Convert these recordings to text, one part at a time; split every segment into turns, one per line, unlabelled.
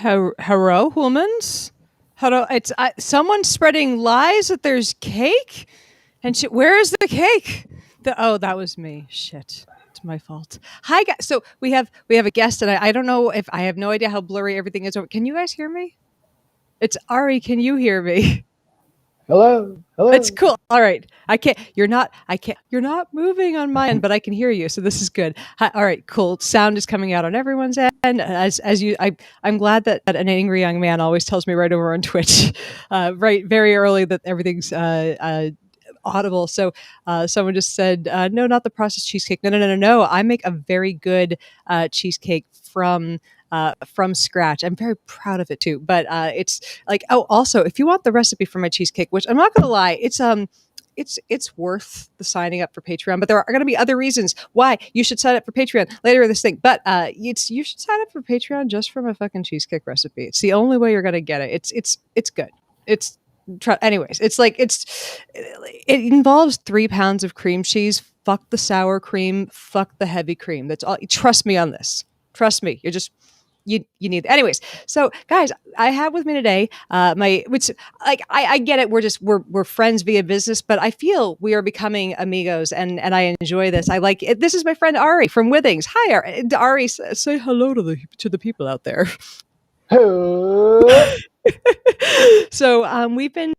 Hello, humans. Hello, it's someone spreading lies that there's cake, and shit. Where is the cake? That was me. Shit, it's my fault. Hi, guys. So we have a guest, and I don't know if I have no idea how blurry everything is. Can you guys hear me? It's Ari. Can you hear me?
Hello.
It's cool. All right. I can't. You're not. I can't. You're not moving on my end, but I can hear you. So this is good. Hi, all right. Cool. Sound is coming out on everyone's end. As you, I'm glad that an angry young man always tells me right over on Twitch, right, very early that everything's audible. So someone just said, no, not the processed cheesecake. No. I make a very good cheesecake from scratch. I'm very proud of it too. But it's like, oh, also, if you want the recipe for my cheesecake, which I'm not going to lie, it's worth the signing up for Patreon. But there are going to be other reasons why you should sign up for Patreon later in this thing. But you should sign up for Patreon just from a fucking cheesecake recipe. It's the only way you're going to get it. It's good. Anyways, it involves 3 pounds of cream cheese. Fuck the sour cream. Fuck the heavy cream. That's all. Trust me on this. Trust me. You need. Anyways, so guys, I have with me today I get it. We're friends via business, but I feel we are becoming amigos, and I enjoy this. I like it. This is my friend Ari from Withings. Hi, Ari. Ari, say hello to the people out there.
Hello.
So I've been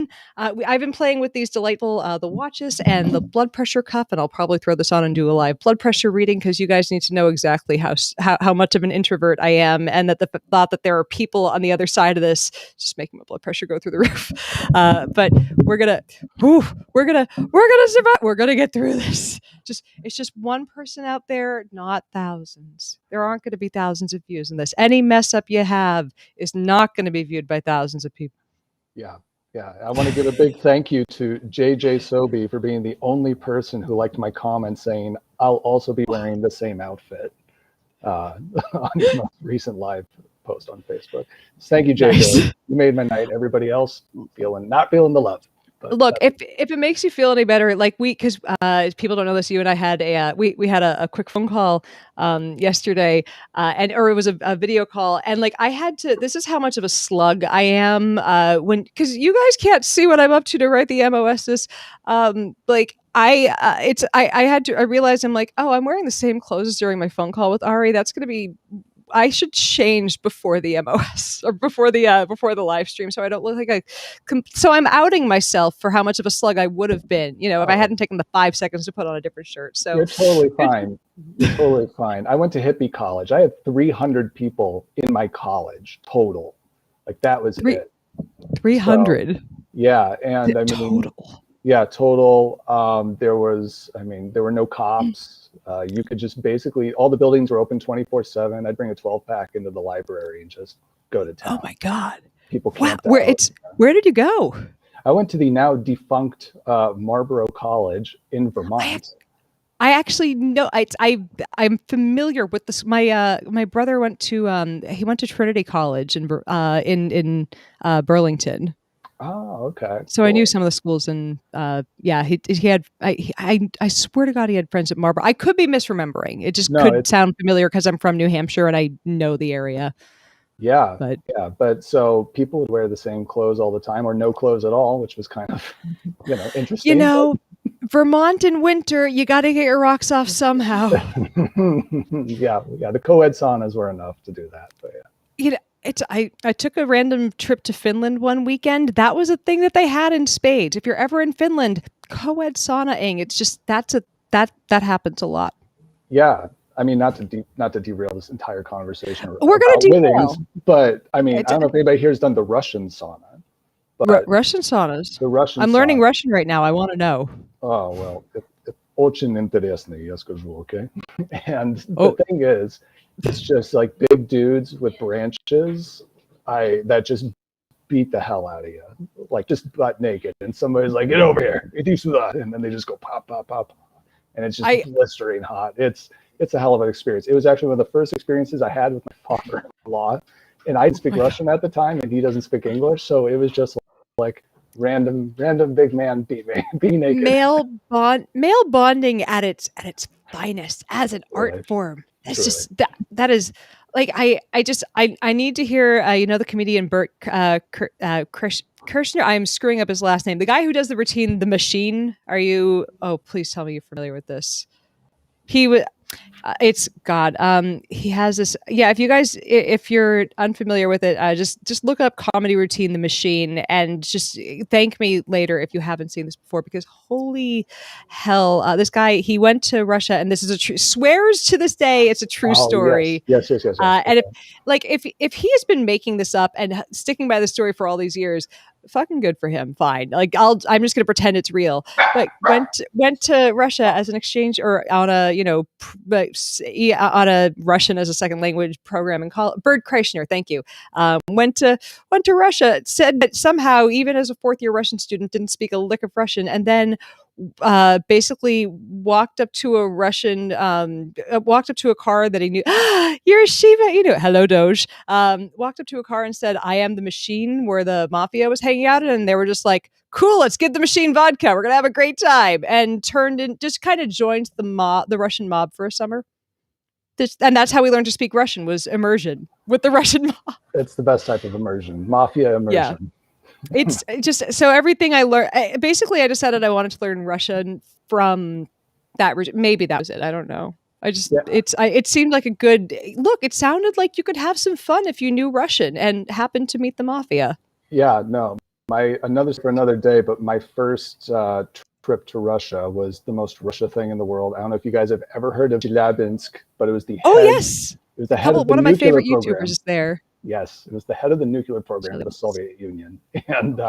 playing with these delightful the watches and the blood pressure cuff, and I'll probably throw this on and do a live blood pressure reading because you guys need to know exactly how much of an introvert I am, and that the thought that there are people on the other side of this just making my blood pressure go through the roof. But we're gonna survive. We're gonna get through this. It's just one person out there, not thousands. There aren't going to be thousands of views in this. Any mess up you have is not going to be viewed by thousands of people.
Yeah. I want to give a big thank you to JJ Sobey for being the only person who liked my comment saying I'll also be wearing the same outfit on your most recent live post on Facebook. Thank you, JJ. Nice. You made my night. Everybody else not feeling the love.
But look, if it makes you feel any better, like because people don't know this, you and I had we had a quick phone call yesterday, or it was a video call, and like I had to. This is how much of a slug I am because you guys can't see what I'm up to write the MOSs. I realized I'm like, oh, I'm wearing the same clothes during my phone call with Ari. That's going to be. I should change before the MOS or before the live stream, so I don't look like so I'm outing myself for how much of a slug I would have been, if I hadn't taken the 5 seconds to put on a different shirt. So
you're totally fine. You're totally fine. I went to hippie college. I had 300 people in my college total. Like that was it.
300.
So, yeah, and I mean total. Yeah, total. There were no cops. You could just basically, all the buildings were open 24/7. I'd bring a 12-pack into the library and just go to town.
Oh my God.
People camped
out. Where did you go?
I went to the now defunct Marlborough College in Vermont.
I actually know. I'm familiar with this. My brother went to Trinity College in Burlington.
Oh, okay.
So cool. I knew some of the schools, and he had. I swear to God, he had friends at Marlborough. I could be misremembering. It just could sound familiar because I'm from New Hampshire and I know the area.
Yeah, but so people would wear the same clothes all the time, or no clothes at all, which was kind of, interesting.
Vermont in winter, you got to get your rocks off somehow.
yeah, the co-ed saunas were enough to do that, but yeah.
I took a random trip to Finland one weekend. That was a thing that they had in spades. If you're ever in Finland, co-ed sauna-ing. It's just that happens a lot.
Yeah, I mean, not to derail this entire conversation.
We're going to derail,
but I mean, I don't know if anybody here has done the Russian sauna.
Russian saunas.
The Russian.
I'm learning Russian right now. I want to know.
Oh well, очень интересно, я скажу, okay. And the thing is. It's just like big dudes with branches that just beat the hell out of you, like just butt naked. And somebody's like, get over here. And then they just go pop, pop, pop. And it's just blistering hot. It's a hell of an experience. It was actually one of the first experiences I had with my father-in-law. And I speak Russian at the time and he doesn't speak English. So it was just like random big man beat naked.
Male bonding at its finest as an art form. It's just that is like I need to hear the comedian Bert Kirshner. I'm screwing up his last name. The guy who does the routine, The Machine. Are you? Oh, please tell me you're familiar with this. He was. It's God. He has this. Yeah, if you're unfamiliar with it, just look up comedy routine, The Machine, and just thank me later if you haven't seen this before. Because holy hell, this guy, he went to Russia, and this is a true, swears to this day it's a true
Oh,
story.
yes.
And if he has been making this up and sticking by the story for all these years, fucking good for him. Fine. Like I'm just gonna pretend it's real. But went to Russia as an exchange or on a on a Russian as a second language program and call Bird Kreishner. Thank you. Went to Russia. Said that somehow even as a fourth year Russian student didn't speak a lick of Russian, and then basically walked up to walked up to a car that he knew. You're Shiva, hello Doge. Walked up to a car and said, "I am the machine," where the mafia was hanging out, and they were just like, "Cool, let's get the machine vodka. We're gonna have a great time." And just kind of joined the Russian mob for a summer. And that's how we learned to speak Russian, was immersion with the Russian mob.
It's the best type of immersion, mafia immersion.
Yeah. It's just so everything I learned. Basically, I decided I wanted to learn Russian from that region. Maybe that was it. I don't know. It seemed like a good look. It sounded like you could have some fun if you knew Russian and happened to meet the mafia.
Yeah, no, another for another day. But my first trip to Russia was the most Russia thing in the world. I don't know if you guys have ever heard of Chelyabinsk, but it was the head,
yes,
it was the head of the
one of my favorite
program.
YouTubers is there.
Yes, it was the head of the nuclear program of the Soviet Union, and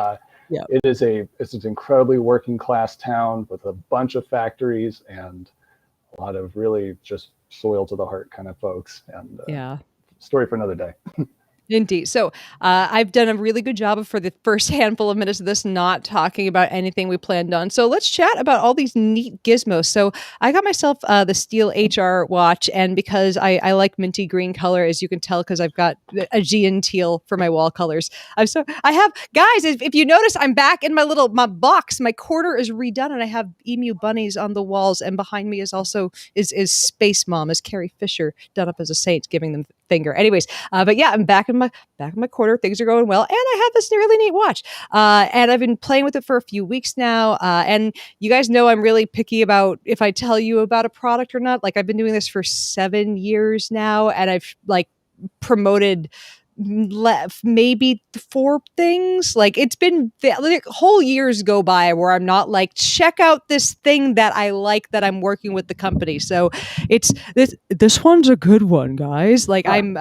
it's an incredibly working class town with a bunch of factories and a lot of really just soil to the heart kind of folks. And story for another day.
Indeed. So I've done a really good job for the first handful of minutes of this not talking about anything we planned on. So let's chat about all these neat gizmos. So I got myself the Steel HR watch, and because I like minty green color, as you can tell, because I've got Aegean teal for my wall colors. I have, guys, if you notice, I'm back in my box. My quarter is redone, and I have emu bunnies on the walls, and behind me is also is Space Mom, is Carrie Fisher done up as a saint, giving them finger. Anyways, but yeah, I'm back in my quarter. Things are going well, and I have this really neat watch. And I've been playing with it for a few weeks now. And you guys know I'm really picky about if I tell you about a product or not. Like, I've been doing this for 7 years now, and I've promoted maybe 4 things. Like, it's been whole years go by where I'm not like, check out this thing that I like that I'm working with the company. So it's this one's a good one, guys. Like, I'm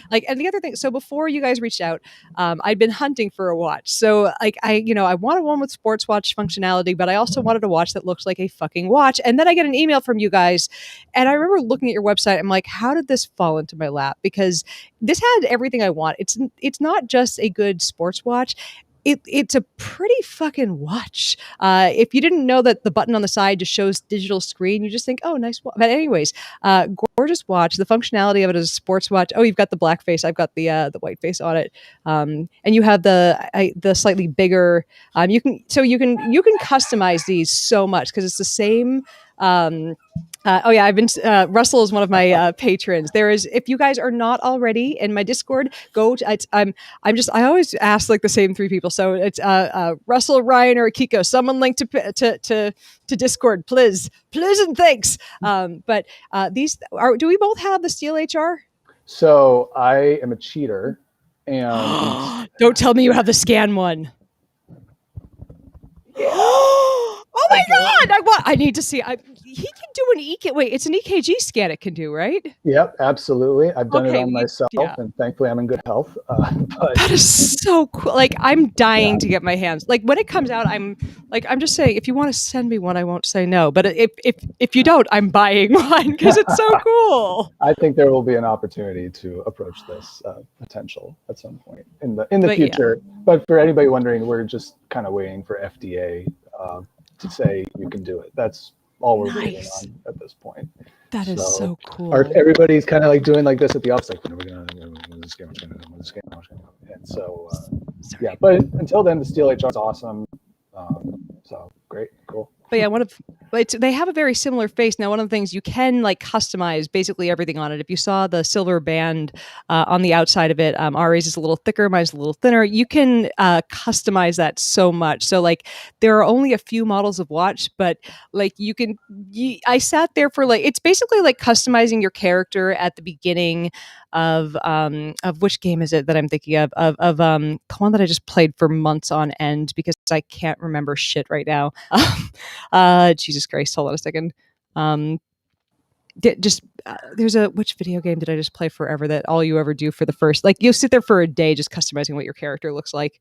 like, and the other thing, so before you guys reached out, I'd been hunting for a watch. So like, I wanted one with sports watch functionality, but I also wanted a watch that looks like a fucking watch. And then I get an email from you guys, and I remember looking at your website. I'm like, how did this fall into my lap? Because this had everything I want. It's not just a good sports watch. It's a pretty fucking watch. If you didn't know that the button on the side just shows digital screen, you just think, oh, nice watch. But anyways, gorgeous watch. The functionality of it is a sports watch. Oh, you've got the black face. I've got the white face on it. And you have the slightly bigger. You can customize these so much because it's the same. I've been. Russell is one of my patrons. There is, if you guys are not already in my Discord, go to. I always ask like the same 3 people. So it's Russell, Ryan, or Kiko. Someone link to Discord, please, and thanks. But these are. Do we both have the Steel HR?
So I am a cheater, and
don't tell me you have the scan one. Yeah. Oh my God! I need to see. He can do an EKG. Wait, it's an EKG scan. It can do, right?
Yep, absolutely. I've done it on myself, and thankfully I'm in good health. But
that is so cool. Like, I'm dying to get my hands. Like, when it comes out, I'm just saying, if you want to send me one, I won't say no. But if you don't, I'm buying one because it's so cool.
I think there will be an opportunity to approach this potential at some point in the future. Yeah. But for anybody wondering, we're just kind of waiting for FDA to say you can do it. That's all we're waiting on at this point.
That is so cool.
Or everybody's kind of like doing like this at the office, like, when are we going to this game? And so, yeah, but until then, the Steel HR is awesome. So great, cool.
But yeah, one of they have a very similar face. Now, one of the things you can like customize basically everything on it. If you saw the silver band on the outside of it, Ari's is a little thicker, mine's a little thinner. You can customize that so much. So like there are only a few models of watch, but like I sat there for like, it's basically like customizing your character at the beginning of which game is it that I'm thinking of the one that I just played for months on end because I can't remember shit right now. Jesus Christ, hold on a second. There's which video game did I just play forever that all you ever do for the first, like you'll sit there for a day just customizing what your character looks like.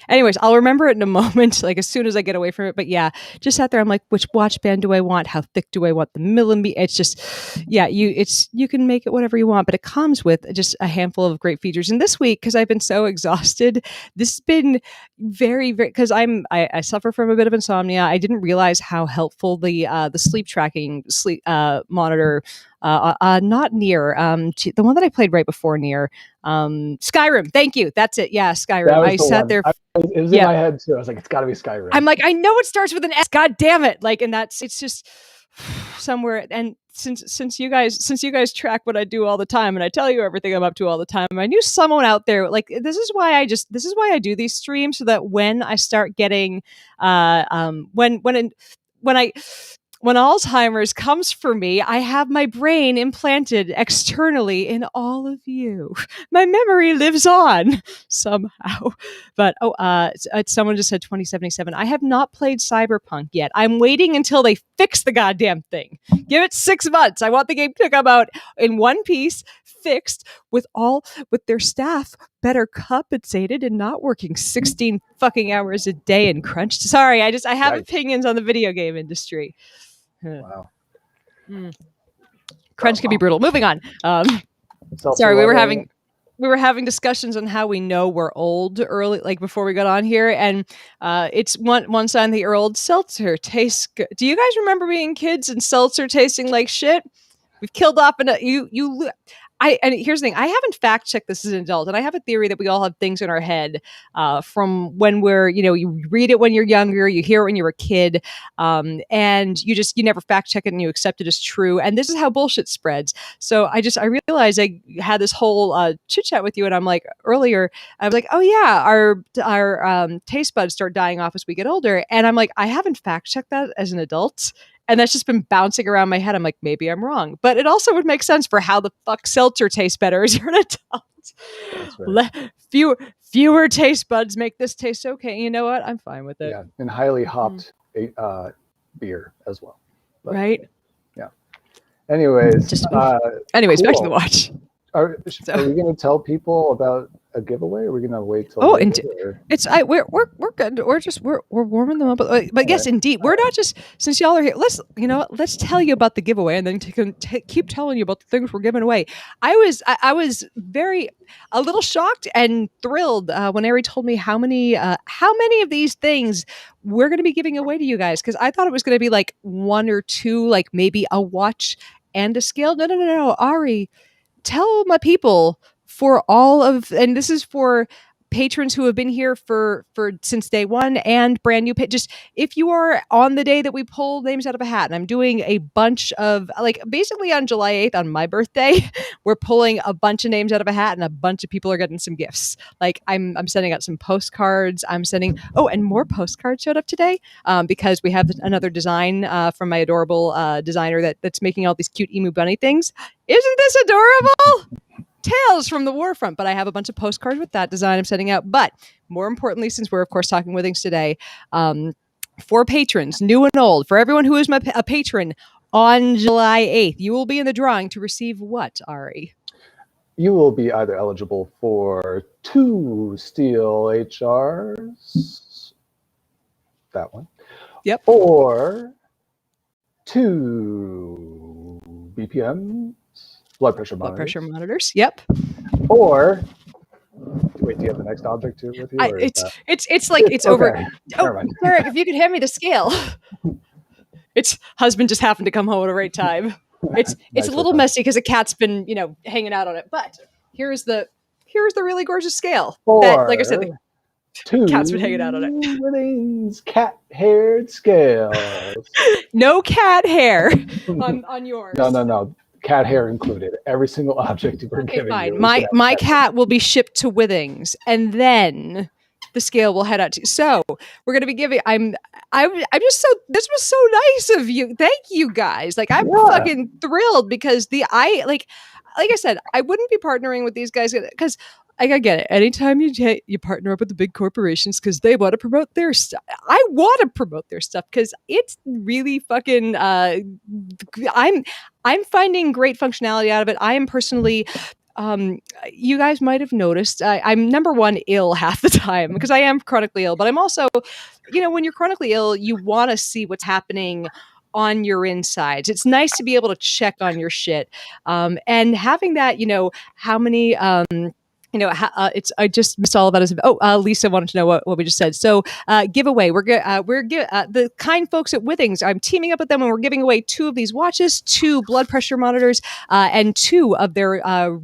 Anyways, I'll remember it in a moment, like as soon as I get away from it. But yeah, just sat there. I'm like, which watch band do I want? How thick do I want the millimeter? It's just, yeah, you can make it whatever you want, but it comes with just a handful of great features. And this week, because I've been so exhausted, this has been very, very, because I suffer from a bit of insomnia. I didn't realize how helpful the sleep tracking monitor. Not Near, the one that I played right before Near, Skyrim. Thank you. That's it. Yeah, Skyrim. I sat there.
It was in my head too. I was like, it's got to be Skyrim.
I'm like, I know it starts with an S. God damn it! Like, and it's just somewhere. And since you guys track what I do all the time, and I tell you everything I'm up to all the time, I knew someone out there. Like, this is why I do these streams, so that when I start getting, when Alzheimer's comes for me, I have my brain implanted externally in all of you. My memory lives on somehow. But someone just said 2077. I have not played Cyberpunk yet. I'm waiting until they fix the goddamn thing. Give it 6 months. I want the game to come out in one piece, fixed, with their staff better compensated and not working 16 fucking hours a day and crunched. Sorry, I have opinions on the video game industry.
Wow.
Crunch can be brutal. Moving on. Sorry, we were having discussions on how we know we're old early, like before we got on here, and it's one sign that you're old. Seltzer tastes good. Do you guys remember being kids and seltzer tasting like shit? We've killed off and here's the thing. I haven't fact checked this as an adult, and I have a theory that we all have things in our head from when you read it when you're younger, you hear it when you're a kid, and you never fact check it and you accept it as true. And this is how bullshit spreads. So I realized I had this whole chit chat with you, and I'm like earlier, I was like, oh yeah, our taste buds start dying off as we get older, and I'm like, I haven't fact checked that as an adult. And that's just been bouncing around my head. I'm like, maybe I'm wrong. But it also would make sense for how the fuck seltzer tastes better as you're an adult. Right. Fewer taste buds make this taste okay. You know what? I'm fine with it.
Yeah, and highly hopped beer as well.
But, right?
Yeah. Anyways.
Cool. Back to the watch.
Are we going to tell people about a giveaway, or are we going to wait till?
Oh, and we're good. We're warming them up. But yes, indeed, we're not just, since y'all are here. Let's tell you about the giveaway, and then keep telling you about the things we're giving away. I was a little shocked and thrilled when Ari told me how many of these things we're going to be giving away to you guys, because I thought it was going to be like 1 or 2, like maybe a watch and a scale. No, Ari. Tell my people, and this is for patrons who have been here for since day one and brand new. Just if you are on the day that we pull names out of a hat, and I'm doing a bunch of, like, basically on July 8th on my birthday, we're pulling a bunch of names out of a hat, and a bunch of people are getting some gifts. Like I'm sending out some postcards. And more postcards showed up today because we have another design from my adorable designer that's making all these cute emu bunny things. Isn't this adorable? Tales from the Warfront, but I have a bunch of postcards with that design I'm sending out. But more importantly, since we're of course talking Withings today, for patrons, new and old, for everyone who is a patron on July 8th, you will be in the drawing to receive what, Ari?
You will be either eligible for 2 steel HRs, that one.
Yep.
Or 2 BPMs. Blood pressure monitors. Yep. Or wait, do you have the next object too with you?
It's over. Oh, Eric, if you could hand me the scale. It's husband just happened to come home at the right time. It's a little messy because a cat's been hanging out on it. But here's the really gorgeous scale.
Or,
that, like I said, Cat's been hanging out on it.
Withings cat-haired scales.
No cat hair on yours.
No. Cat hair included. Every single object we're giving
fine.
you.
My cat will be shipped to Withings, and then the scale will head out to. So we're gonna be giving. I'm just so. This was so nice of you. Thank you guys. Like I'm fucking thrilled because like I said, I wouldn't be partnering with these guys because. I get it. Anytime you partner up with the big corporations because they want to promote their stuff, I want to promote their stuff because it's really fucking. I'm finding great functionality out of it. I am personally. You guys might have noticed I'm number one ill half the time because I am chronically ill, but I'm also, when you're chronically ill, you want to see what's happening on your insides. It's nice to be able to check on your shit, and having that, how many. I just missed all about us. Lisa wanted to know what we just said. So, giveaway. We're the kind folks at Withings. I'm teaming up with them, and we're giving away 2 of these watches, 2 blood pressure monitors, and 2 of their of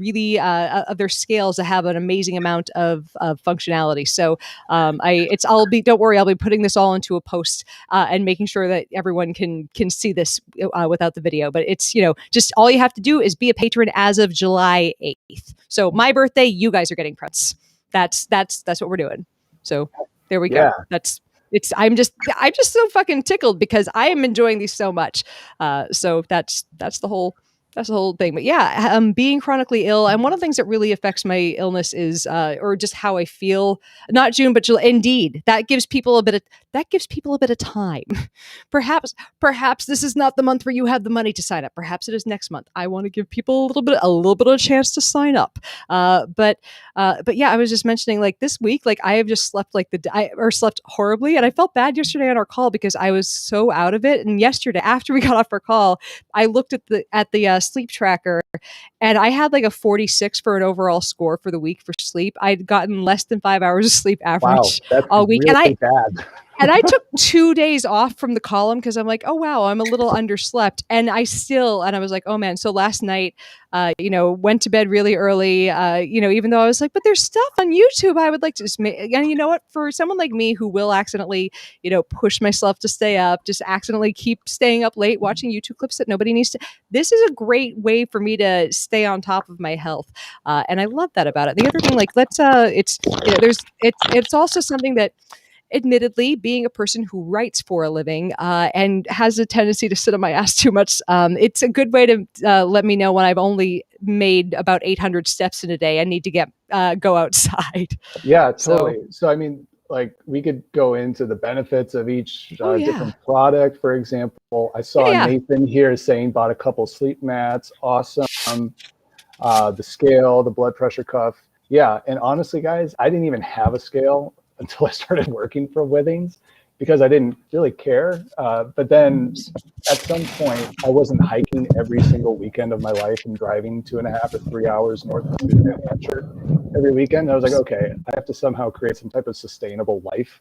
their scales that have an amazing amount of functionality. So, don't worry, I'll be putting this all into a post and making sure that everyone can see this without the video. But it's just all you have to do is be a patron as of July 8th. So my birthday, you guys are getting presents. That's what we're doing. So there we go. I'm just so fucking tickled because I am enjoying these so much. So that's the whole thing. But yeah, being chronically ill, and one of the things that really affects my illness is, or just how I feel. Not June, but July. Indeed, that gives people a bit of time. Perhaps this is not the month where you have the money to sign up. Perhaps it is next month. I want to give people a little bit of a chance to sign up. But yeah, I was just mentioning like this week, like I have just slept slept horribly, and I felt bad yesterday on our call because I was so out of it. And yesterday, after we got off our call, I looked at the sleep tracker, and I had like a 46 for an overall score for the week for sleep. I'd gotten less than 5 hours of sleep average all week,
really bad.
And I took 2 days off from the column because I'm like, oh wow, I'm a little underslept, and I was like, oh man. So last night, went to bed really early. Even though I was like, but there's stuff on YouTube I would like to just make. And you know what? For someone like me who will accidentally, push myself to stay up, just accidentally keep staying up late watching YouTube clips that nobody needs to. This is a great way for me to stay on top of my health, and I love that about it. The other thing, like, it's also something that. Admittedly, being a person who writes for a living and has a tendency to sit on my ass too much, it's a good way to let me know when I've only made about 800 steps in a day. I need to go outside.
Yeah, totally. So I mean, like we could go into the benefits of each different product. For example, I saw Nathan here saying bought a couple sleep mats. Awesome. The scale, the blood pressure cuff. Yeah, and honestly, guys, I didn't even have a scale until I started working for Withings because I didn't really care. But then at some point, I wasn't hiking every single weekend of my life and driving 2.5 or 3 hours north of New Hampshire every weekend. I was like, okay, I have to somehow create some type of sustainable life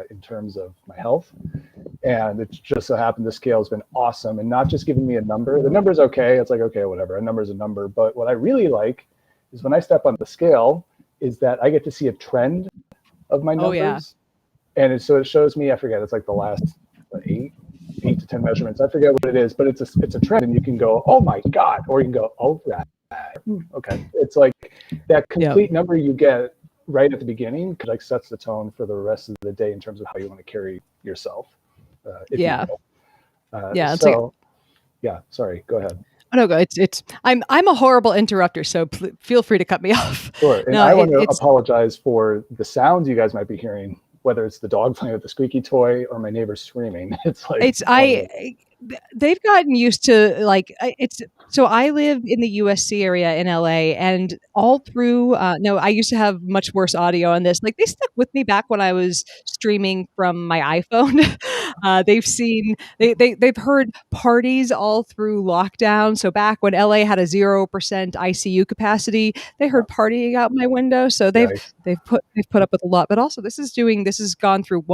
in terms of my health. And it just so happened the scale has been awesome and not just giving me a number. The number's okay. It's like, okay, whatever. A number's a number. But what I really like is when I step on the scale is that I get to see a trend of my numbers. And so it shows me, I forget, it's like the last 8 to 10 measurements. I forget what it is, but it's a trend, and you can go, oh my God, or you can go, oh, that. Okay. It's like that complete number you get right at the beginning like sets the tone for the rest of the day in terms of how you want to carry yourself. Sorry, go ahead.
Oh, no, go. I'm a horrible interrupter, so feel free to cut me off.
Sure. And I want to apologize for the sounds you guys might be hearing, whether it's the dog playing with the squeaky toy or my neighbor screaming.
They've gotten used to so I live in the USC area in LA, and all through I used to have much worse audio on this. Like they stuck with me back when I was streaming from my iPhone. They've heard parties all through lockdown. So back when LA had a 0% ICU capacity, they heard partying out my window. So
Nice.
they've put up with a lot. But also this has gone through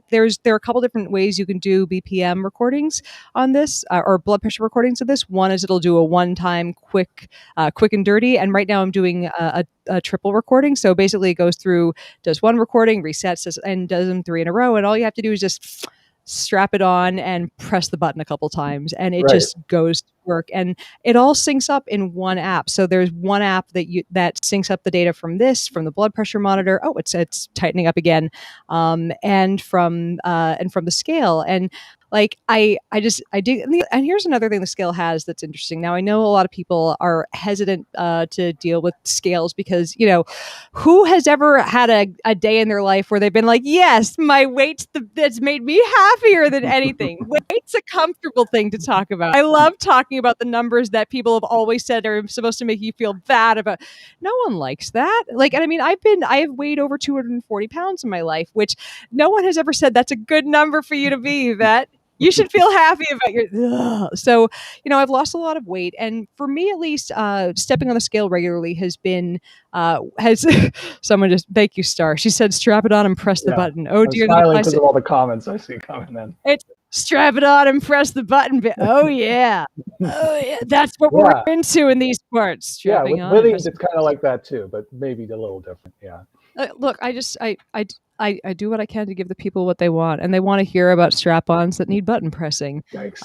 there are a couple different ways you can do BPM recordings on this, or blood pressure recordings of this. One is it'll do a one-time quick and dirty, and right now I'm doing a triple recording. So basically it goes through, does one recording, resets, and does them 3 in a row, and all you have to do is just strap it on and press the button a couple times, and it just goes to work, and it all syncs up in one app. So there's one app that syncs up the data from the blood pressure monitor. Oh, it's tightening up again, and from the scale. And like I dig. And here's another thing the scale has that's interesting. Now I know a lot of people are hesitant to deal with scales because, who has ever had a day in their life where they've been like, yes, my weight's that's made me happier than anything. Weight's a comfortable thing to talk about. I love talking about the numbers that people have always said are supposed to make you feel bad about. No one likes that. Like, and I mean, I have weighed over 240 pounds in my life, which no one has ever said that's a good number for you to be, Yvette. You should feel happy about your. So, I've lost a lot of weight, and for me at least, stepping on the scale regularly has been has someone just, thank you, Star. She said, strap it on and press the button. Oh
I'm
dear,
smiling because of all the comments I see coming in.
It's strap it on and press the button. Oh yeah, that's what we're into in these parts. Strapping on.
Withings, it's kind of like that too, but maybe a little different. Yeah.
Look, I do what I can to give the people what they want, and they want to hear about strap-ons that need button pressing.
Yikes!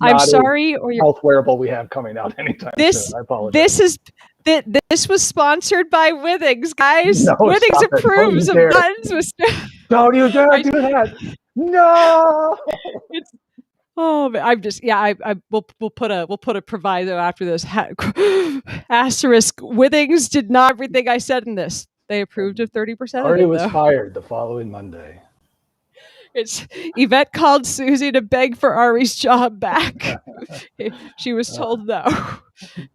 I'm sorry, or your
health wearable we have coming out anytime soon. I apologize.
This was sponsored by Withings, guys.
No,
Withings approves of buttons with.
Don't you dare do that! No.
I'm just we'll put a proviso after this. Asterisk. Withings did not everything I said in this. They approved of 30%.
Artie was fired the following Monday.
It's Yvette called Susie to beg for Ari's job back. She was told no.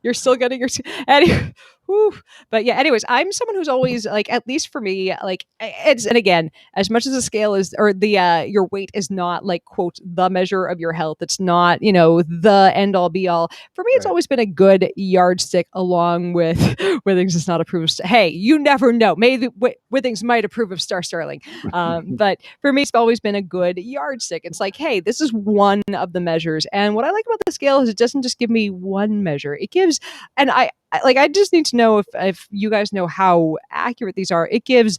You're still getting your anyway. Whew. But yeah, anyways, I'm someone who's always like, at least for me, like and again, as much as the scale is, or the your weight is not like, quote, the measure of your health. It's not, the end all be all. For me, it's always been a good yardstick, along with Withings does not approve. Hey, you never know. Maybe Withings might approve of Star Sterling. But for me, it's always been a good yardstick. It's like, hey, this is one of the measures. And what I like about the scale is it doesn't just give me one measure. It gives, and I just need to know if you guys know how accurate these are. It gives